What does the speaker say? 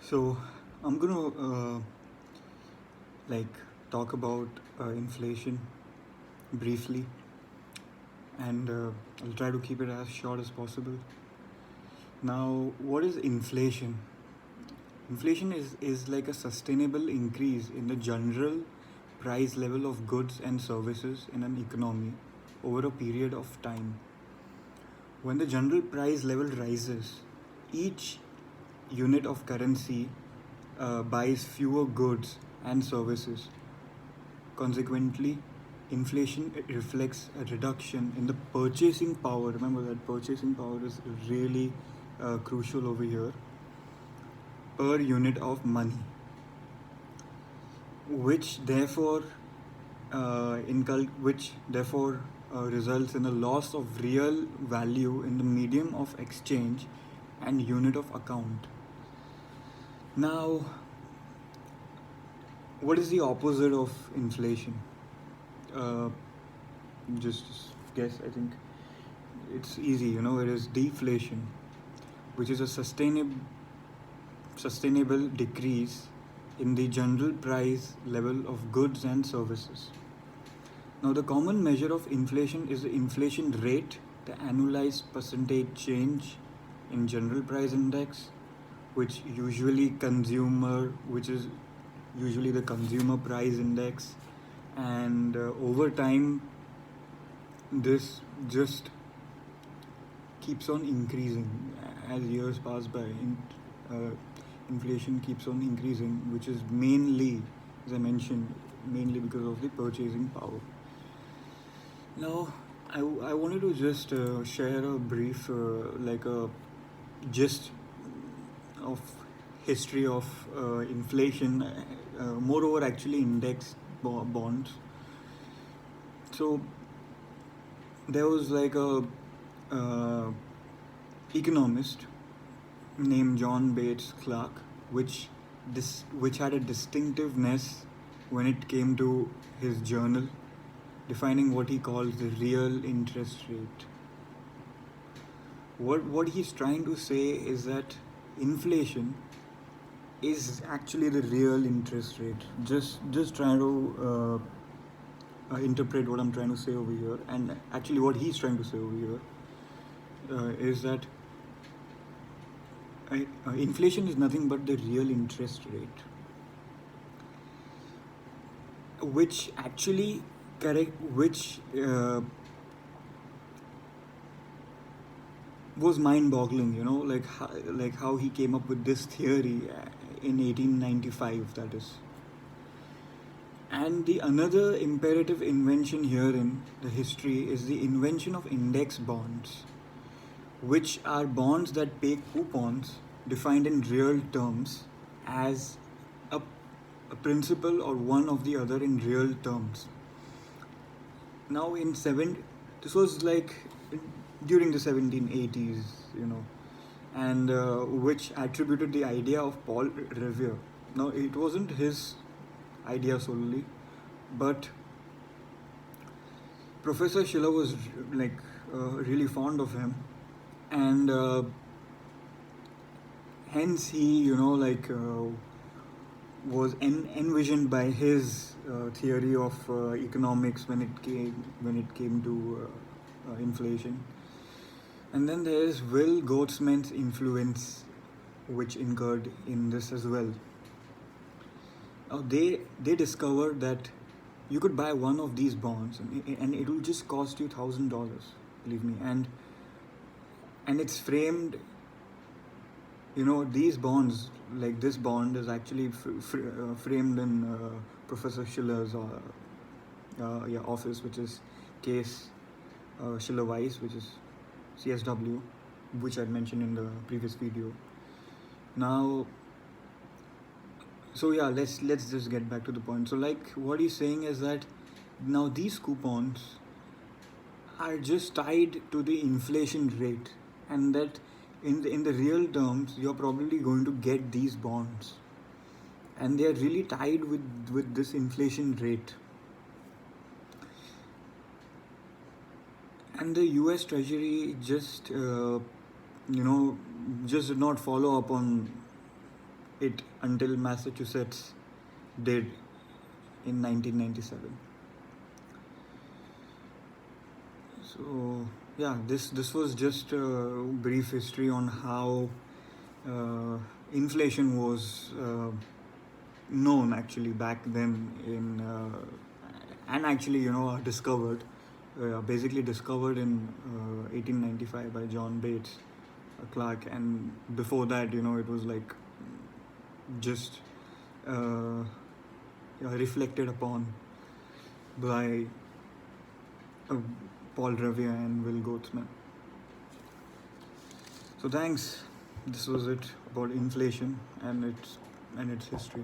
So I'm gonna like talk about inflation briefly, and I'll try to keep it as short as possible. Now, what is inflation? Inflation is like a sustainable increase in the general price level of goods and services in an economy over a period of time. When the general price level rises, each unit of currency buys fewer goods and services. Consequently, inflation reflects a reduction in the purchasing power. Remember that purchasing power is really crucial over here per unit of money, which therefore results in a loss of real value in the medium of exchange and unit of account. Now, what is the opposite of inflation? Uh, just guess. I think it's easy. It is deflation, which is a sustainable decrease in the general price level of goods and services. Now, the common measure of inflation is the inflation rate, the annualized percentage change in general price index, which is usually the consumer price index, and over time, this just keeps on increasing as years pass by. Uh, Inflation keeps on increasing, which is mainly, as I mentioned, mainly because of the purchasing power. Now, I wanted to just share a brief, like a gist of history of inflation, moreover, actually, index bonds. So, there was like a uh, economist named John Bates Clark, which had a distinctiveness when it came to his journal, defining what he calls the real interest rate. What he's trying to say is that inflation is actually the real interest rate. Just trying to interpret what I'm trying to say over here, and actually what he's trying to say over here is that inflation is nothing but the real interest rate, which actually correct which was mind-boggling. Like how he came up with this theory in 1895. That is, and the another imperative invention here in the history is the invention of index bonds, which are bonds that pay coupons defined in real terms as a, a principal or one of the other in real terms. Now, this was like during the 1780s, and which attributed the idea of Paul Revere. Now, it wasn't his idea solely, but Professor Schiller was like really fond of him, and hence he was envisioned by his theory of economics when it came to inflation. And then there is Will Goldsmith's influence, which incurred in this as well. Now they discovered that you could buy one of these bonds, and it will just cost you $1,000, believe me. And it's framed. These bonds, like this bond, is actually framed in Professor Schiller's office, which is Case Schiller Weiss, which is CSW, which I mentioned in the previous video. Now, so yeah, let's just get back to the point. So, like, what he's saying is that now these coupons are just tied to the inflation rate, and that in the real terms you're probably going to get these bonds, and they are really tied with this inflation rate. And the US Treasury just just did not follow up on it until Massachusetts did in 1997. So yeah, this was just a brief history on how inflation was known actually back then in and actually discovered basically discovered in 1895 by John Bates Clark, and before that it was like just uh, reflected upon by uh, Paul Revere and Will Goatsman. So thanks. This was it about inflation and its history.